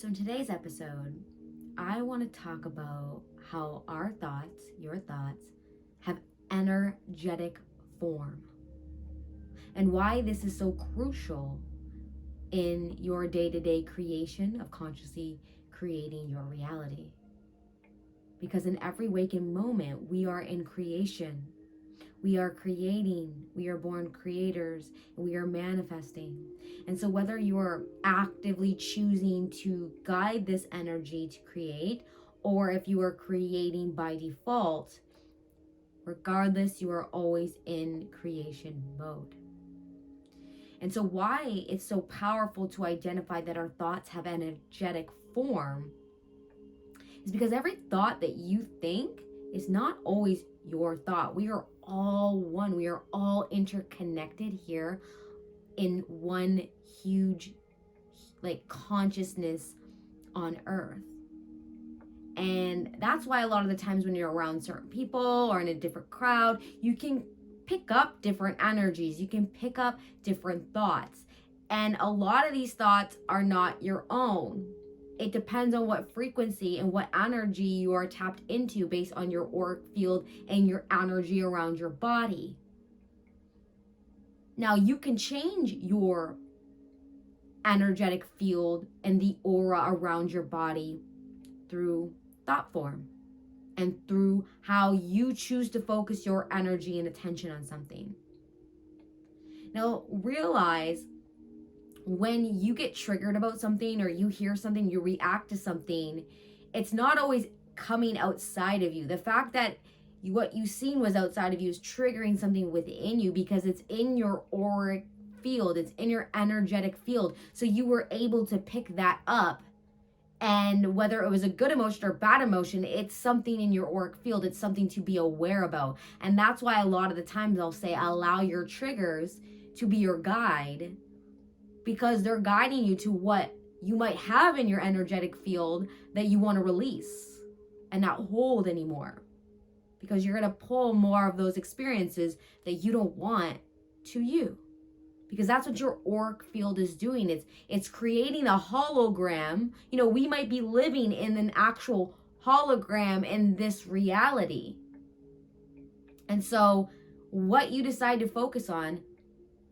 So, in today's episode, I want to talk about how our thoughts, your thoughts, have energetic form and why this is so crucial in your day to day creation of consciously creating your reality. Because in every waking moment, we are in creation. We are creating, we are born creators, and we are manifesting. And so, whether you're actively choosing to guide this energy to create, or if you are creating by default, regardless, you are always in creation mode. And so, why it's so powerful to identify that our thoughts have energetic form is because every thought that you think is not always your thought. We are all one. We are all interconnected here in one huge consciousness on earth. And that's why a lot of the times when you're around certain people or in a different crowd, you can pick up different energies. You can pick up different thoughts. And a lot of these thoughts are not your own. It depends on what frequency and what energy you are tapped into based on your auric field and your energy around your body. Now, you can change your energetic field and the aura around your body through thought form and through how you choose to focus your energy and attention on something. Now, realize when you get triggered about something or you hear something, you react to something, it's not always coming outside of you. The fact that what you seen was outside of you is triggering something within you because it's in your auric field, it's in your energetic field. So you were able to pick that up. And whether it was a good emotion or bad emotion, it's something in your auric field. It's something to be aware about. And that's why a lot of the times I'll say, allow your triggers to be your guide, because they're guiding you to what you might have in your energetic field that you want to release and not hold anymore. Because you're going to pull more of those experiences that you don't want to you. Because that's what your auric field is doing. It's creating a hologram. You know, we might be living in an actual hologram in this reality. And so what you decide to focus on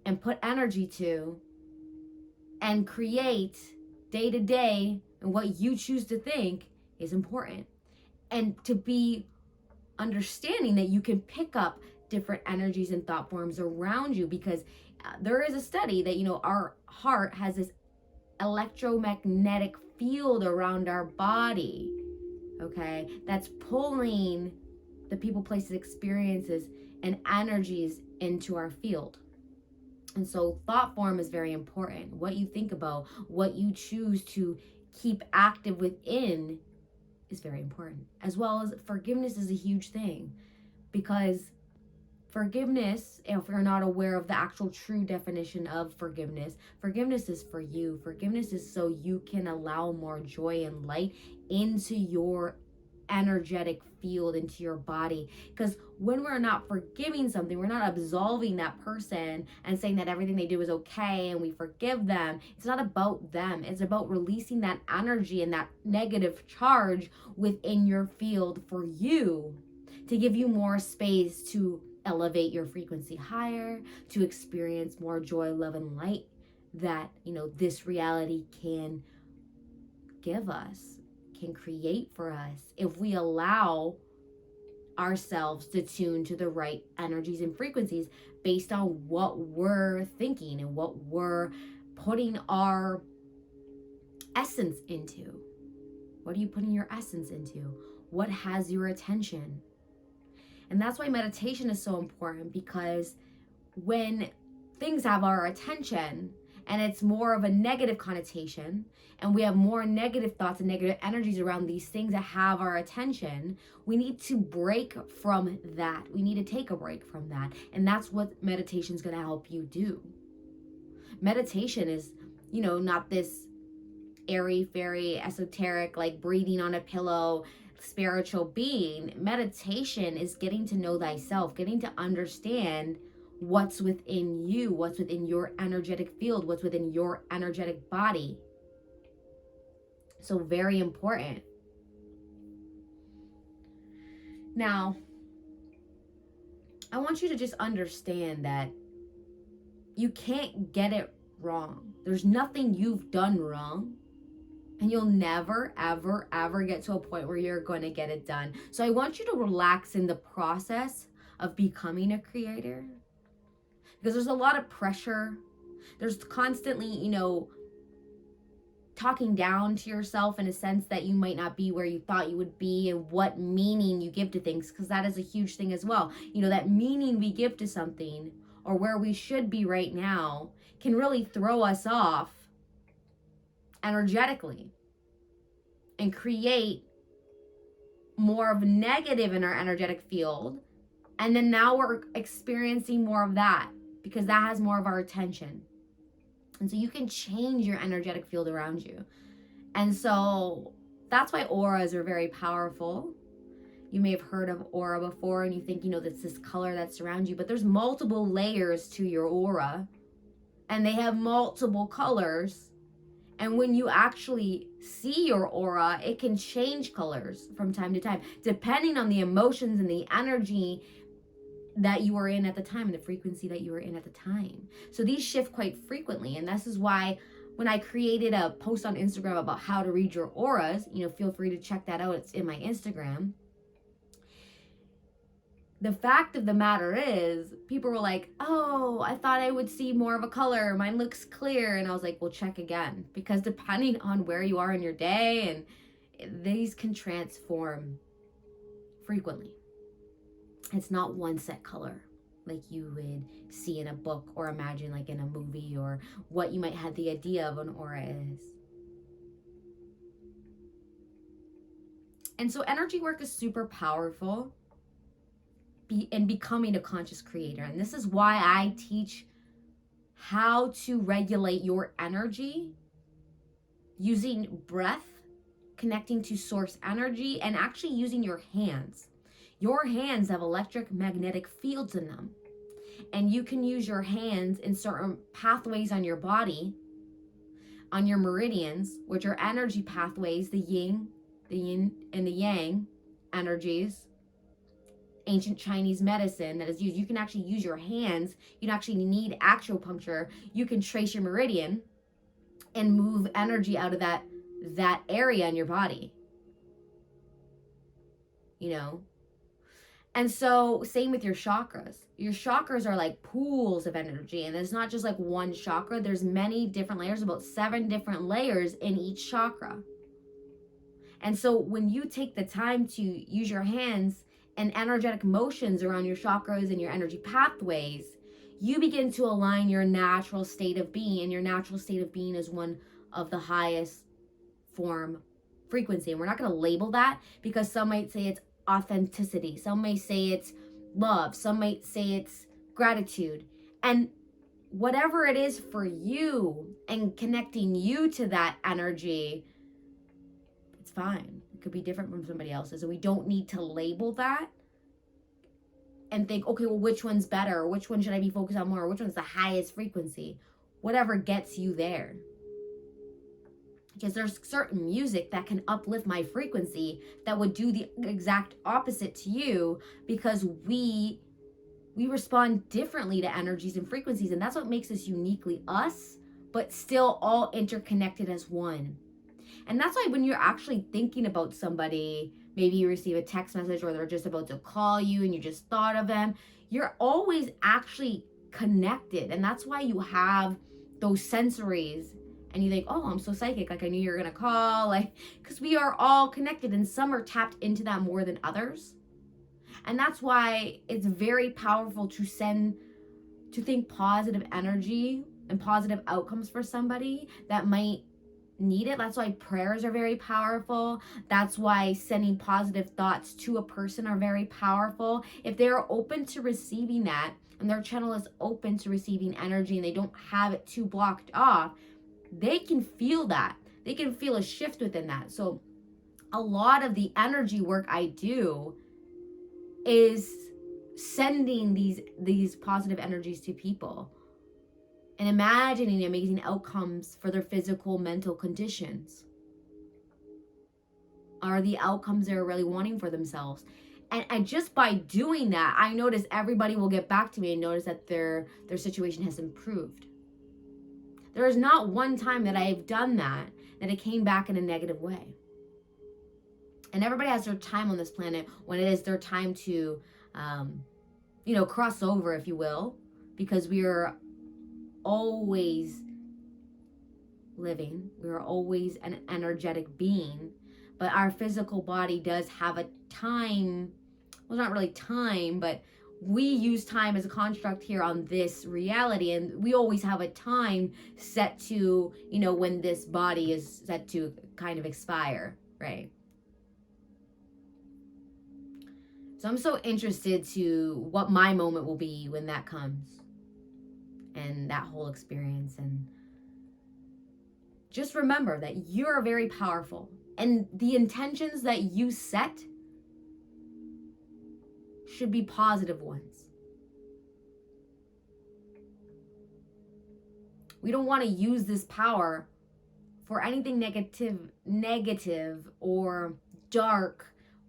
and put energy to and create day to day and what you choose to think is important. And to be understanding that you can pick up different energies and thought forms around you, because there is a study that, our heart has this electromagnetic field around our body, okay, that's pulling the people, places, experiences, and energies into our field. And so thought form is very important. What you think about, what you choose to keep active within is very important. As well as forgiveness is a huge thing, because forgiveness, if you're not aware of the actual true definition of forgiveness, forgiveness is for you. Forgiveness is so you can allow more joy and light into your energetic field, into your body. Because when we're not forgiving something, we're not absolving that person and saying that everything they do is okay and we forgive them. It's not about them. It's about releasing that energy and that negative charge within your field for you, to give you more space to elevate your frequency higher, to experience more joy, love, and light that, this reality can give us, can create for us, if we allow ourselves to tune to the right energies and frequencies based on what we're thinking and what we're putting our essence into. What are you putting your essence into? What has your attention? And that's why meditation is so important, because when things have our attention and it's more of a negative connotation, and we have more negative thoughts and negative energies around these things that have our attention, we need to break from that. We need to take a break from that. And that's what meditation is going to help you do. Meditation is, not this airy-fairy, esoteric, like breathing on a pillow, spiritual being. Meditation is getting to know thyself, getting to understand what's within you, what's within your energetic field, what's within your energetic body. So very important. Now, I want you to just understand that you can't get it wrong. There's nothing you've done wrong. And you'll never, ever, ever get to a point where you're going to get it done. So I want you to relax in the process of becoming a creator. Because there's a lot of pressure. There's constantly, talking down to yourself in a sense that you might not be where you thought you would be, and what meaning you give to things, because that is a huge thing as well. That meaning we give to something, or where we should be right now, can really throw us off energetically and create more of negative in our energetic field. And then now we're experiencing more of that because that has more of our attention. And so you can change your energetic field around you. And so that's why auras are very powerful. You may have heard of aura before and you think, that's this color that surrounds you, but there's multiple layers to your aura and they have multiple colors. And when you actually see your aura, it can change colors from time to time, depending on the emotions and the energy that you are in at the time and the frequency that you are in at the time. So these shift quite frequently. And this is why when I created a post on Instagram about how to read your auras, feel free to check that out. It's in my Instagram. The fact of the matter is, people were like, oh, I thought I would see more of a color. Mine looks clear. And I was like, well, check again. Because depending on where you are in your day, and these can transform frequently. It's not one set color like you would see in a book or imagine like in a movie, or what you might have the idea of an aura is. And so energy work is super powerful in becoming a conscious creator. And this is why I teach how to regulate your energy using breath, connecting to source energy, and actually using your hands. Your hands have electromagnetic fields in them. And you can use your hands in certain pathways on your body, on your meridians, which are energy pathways, the yin and the yang energies. Ancient Chinese medicine that is used. You can actually use your hands. You don't actually need acupuncture. You can trace your meridian and move energy out of that area in your body. And so same with your chakras. Your chakras are like pools of energy, and it's not just like one chakra. There's many different layers, about 7 different layers in each chakra. And so when you take the time to use your hands and energetic motions around your chakras and your energy pathways, you begin to align your natural state of being. And your natural state of being is one of the highest form frequency. And we're not going to label that, because some might say it's authenticity. Some may say it's love. Some might say it's gratitude. And whatever it is for you and connecting you to that energy, it's fine. It could be different from somebody else's. And we don't need to label that and think, okay, well, which one's better? Or which one should I be focused on more? Or which one's the highest frequency? Whatever gets you there. Because there's certain music that can uplift my frequency that would do the exact opposite to you, because we respond differently to energies and frequencies. And that's what makes us uniquely us, but still all interconnected as one. And that's why when you're actually thinking about somebody, maybe you receive a text message or they're just about to call you and you just thought of them, you're always actually connected. And that's why you have those sensories and you think, oh, I'm so psychic. Like I knew you were going to call, because we are all connected, and some are tapped into that more than others. And that's why it's very powerful to think positive energy and positive outcomes for somebody that might need it. That's why prayers are very powerful. That's why sending positive thoughts to a person are very powerful. If they're open to receiving that, and their channel is open to receiving energy, and they don't have it too blocked off, they can feel that. They can feel a shift within that. So a lot of the energy work I do is sending these positive energies to people and imagining amazing outcomes for their physical, mental conditions. are the outcomes they're really wanting for themselves. And just by doing that, I notice everybody will get back to me and notice that their situation has improved. There is not one time that I've done that it came back in a negative way. And everybody has their time on this planet when it is their time to, cross over, if you will, because we are always living. We are always an energetic being, but our physical body does have a time. Well, not really time, but we use time as a construct here on this reality, and we always have a time set to, when this body is set to kind of expire, right? So I'm so interested to what my moment will be when that comes and that whole experience. And just remember that you're very powerful, and the intentions that you set should be positive ones. We don't want to use this power for anything negative or dark,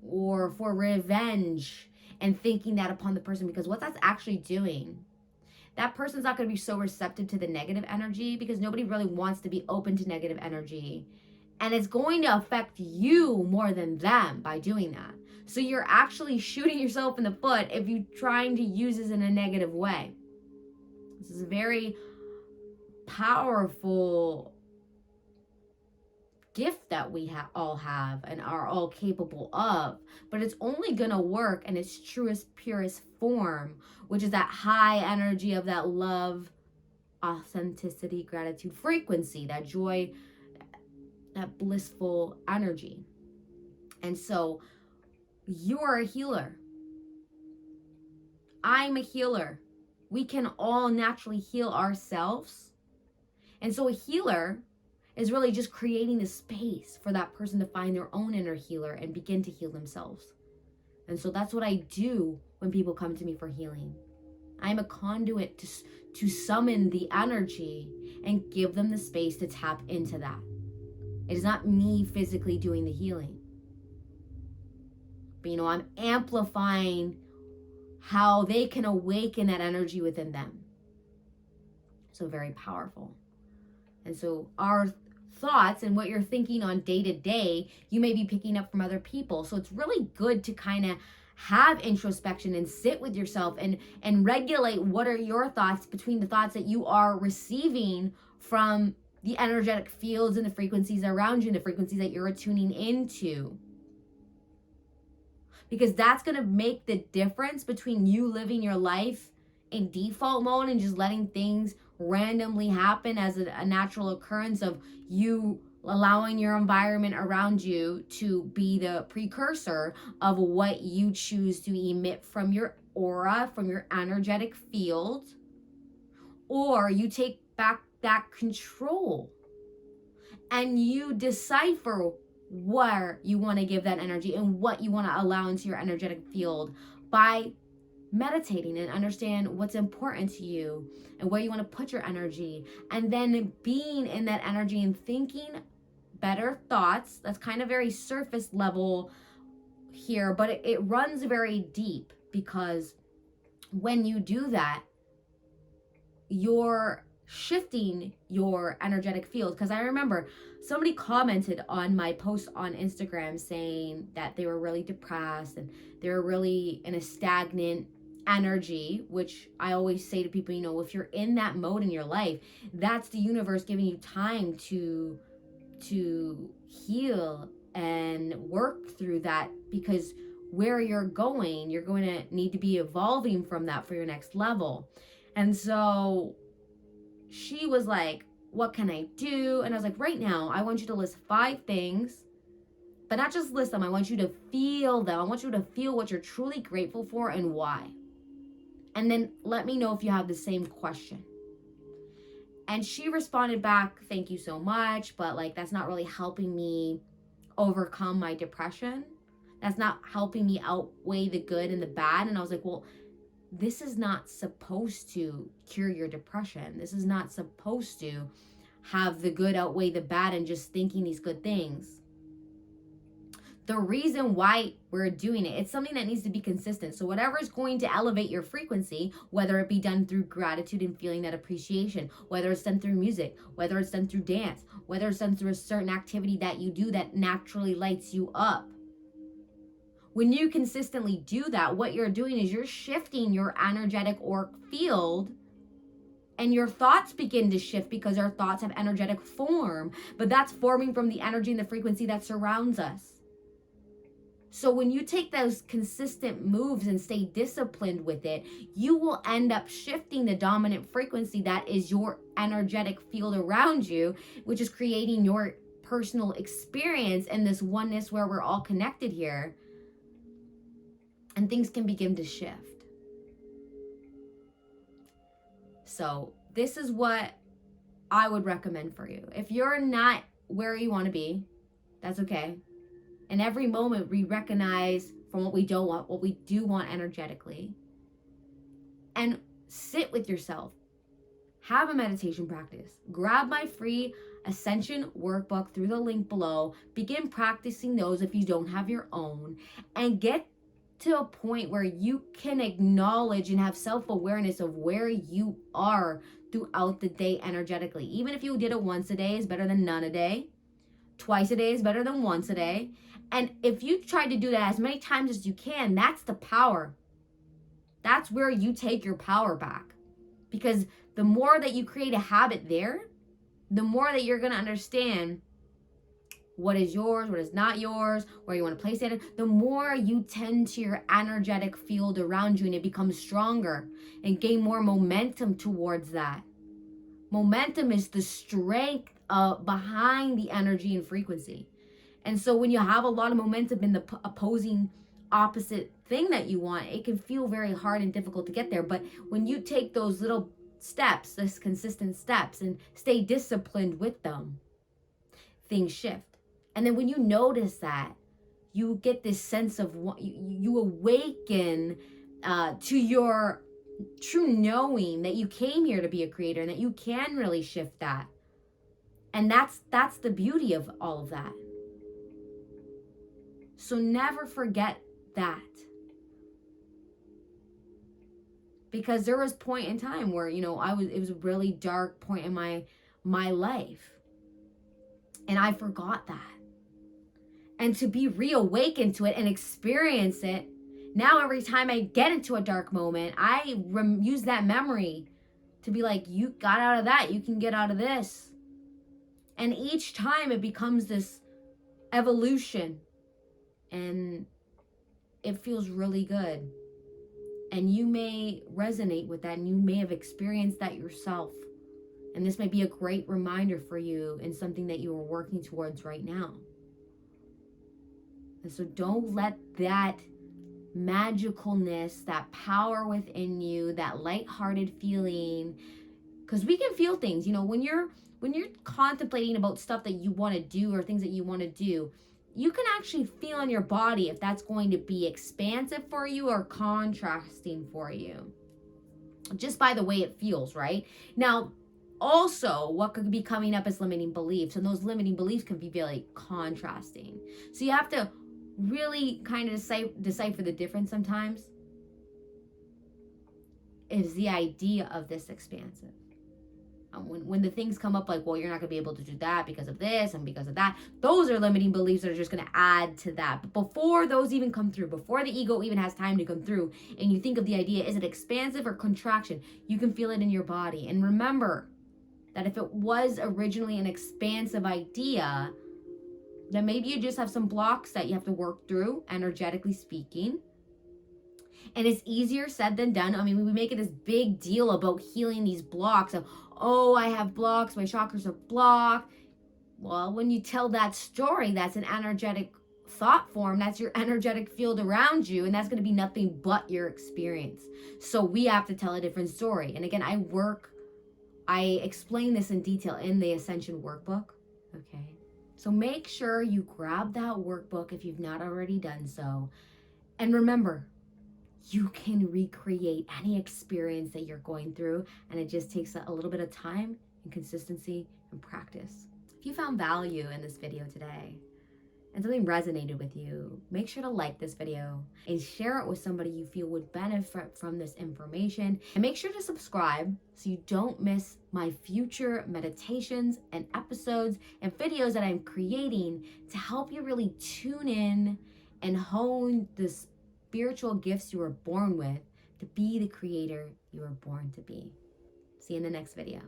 or for revenge and thinking that upon the person, because what that's actually doing, that person's not going to be so receptive to the negative energy, because nobody really wants to be open to negative energy. And it's going to affect you more than them by doing that. So you're actually shooting yourself in the foot if you're trying to use this in a negative way. This is a very powerful gift that we all have and are all capable of, but it's only going to work in its truest, purest form, which is that high energy of that love, authenticity, gratitude, frequency, that joy, that blissful energy. And so you're a healer. I'm a healer. We can all naturally heal ourselves. And so a healer is really just creating the space for that person to find their own inner healer and begin to heal themselves. And so that's what I do when people come to me for healing. I'm a conduit to summon the energy and give them the space to tap into that. It is not me physically doing the healing. But I'm amplifying how they can awaken that energy within them. So very powerful. And so our thoughts and what you're thinking on day to day, you may be picking up from other people. So it's really good to kind of have introspection and sit with yourself and regulate what are your thoughts between the thoughts that you are receiving from the energetic fields and the frequencies around you and the frequencies that you're tuning into. Because that's going to make the difference between you living your life in default mode and just letting things randomly happen as a natural occurrence of you allowing your environment around you to be the precursor of what you choose to emit from your aura, from your energetic field, or you take back that control and you decipher where you want to give that energy and what you want to allow into your energetic field by meditating and understand what's important to you and where you want to put your energy, and then being in that energy and thinking better thoughts. That's kind of very surface level here, but it runs very deep, because when you do that, you're shifting your energetic field. Because I remember somebody commented on my post on Instagram saying that they were really depressed and they were really in a stagnant energy, which I always say to people, if you're in that mode in your life, that's the universe giving you time to heal and work through that, because where you're going to need to be evolving from that for your next level. And so she was like, what can I do? And I was like, right now, I want you to list 5 things, but not just list them. I want you to feel them. I want you to feel what you're truly grateful for and why. And then let me know if you have the same question. And she responded back, thank you so much, but that's not really helping me overcome my depression. That's not helping me outweigh the good and the bad. And I was like, well, this is not supposed to cure your depression. This is not supposed to have the good outweigh the bad and just thinking these good things. the reason why we're doing it. It's something that needs to be consistent. So whatever is going to elevate your frequency, whether it be done through gratitude and feeling that appreciation, whether it's done through music, whether it's done through dance, whether it's done through a certain activity that you do that naturally lights you up. When you consistently do that, what you're doing is you're shifting your energetic auric field, and your thoughts begin to shift because our thoughts have energetic form, but that's forming from the energy and the frequency that surrounds us. So when you take those consistent moves and stay disciplined with it, you will end up shifting the dominant frequency that is your energetic field around you, which is creating your personal experience and this oneness where we're all connected here. And things can begin to shift. So this is what I would recommend for you. If you're not where you want to be, that's okay. In every moment, we recognize from what we don't want, what we do want energetically. And sit with yourself. Have a meditation practice. Grab my free Ascension workbook through the link below. Begin practicing those if you don't have your own. And get to a point where you can acknowledge and have self-awareness of where you are throughout the day energetically. Even if you did it once a day is better than none a day. Twice a day is better than once a day. And if you try to do that as many times as you can, that's the power. That's where you take your power back. Because the more that you create a habit there, the more that you're going to understand what is yours, what is not yours, where you want to place it, the more you tend to your energetic field around you, and it becomes stronger and gain more momentum towards that. Momentum is the strength behind the energy and frequency. And so when you have a lot of momentum in the opposing opposite thing that you want, it can feel very hard and difficult to get there. But when you take those little steps, this consistent steps, and stay disciplined with them, things shift. And then when you notice that, you get this sense of what you awaken to your true knowing that you came here to be a creator and that you can really shift that. And that's the beauty of all of that. So never forget that. Because there was a point in time where, it was a really dark point in my life. And I forgot that. And to be reawakened to it and experience it, now every time I get into a dark moment, I use that memory to be like, you got out of that, you can get out of this. And each time it becomes this evolution. And it feels really good. And you may resonate with that, and you may have experienced that yourself. And this may be a great reminder for you and something that you are working towards right now. And so don't let that magicalness, that power within you, that lighthearted feeling, because we can feel things, when you're contemplating about stuff that you want to do or things that you want to do, you can actually feel in your body if that's going to be expansive for you or contrasting for you, just by the way it feels, right? Now, also, what could be coming up is limiting beliefs, and those limiting beliefs can be very contrasting. So you have to really kind of decipher the difference sometimes. Is the idea of this expansive? When the things come up like, well, you're not going to be able to do that because of this and because of that, those are limiting beliefs that are just going to add to that. But before those even come through, before the ego even has time to come through, and you think of the idea, is it expansive or contraction? You can feel it in your body. And remember that if it was originally an expansive idea, then maybe you just have some blocks that you have to work through, energetically speaking. And it's easier said than done. I mean, we make it this big deal about healing these blocks of, oh, I have blocks, my chakras are blocked. Well, when you tell that story, that's an energetic thought form. That's your energetic field around you. And that's going to be nothing but your experience. So we have to tell a different story. And again, I explain this in detail in the Ascension workbook. Okay. So make sure you grab that workbook if you've not already done so. And remember, you can recreate any experience that you're going through, and it just takes a little bit of time and consistency and practice. If you found value in this video today and something resonated with you, make sure to like this video and share it with somebody you feel would benefit from this information. And make sure to subscribe so you don't miss my future meditations and episodes and videos that I'm creating to help you really tune in and hone the spiritual gifts you were born with to be the creator you were born to be. See you in the next video.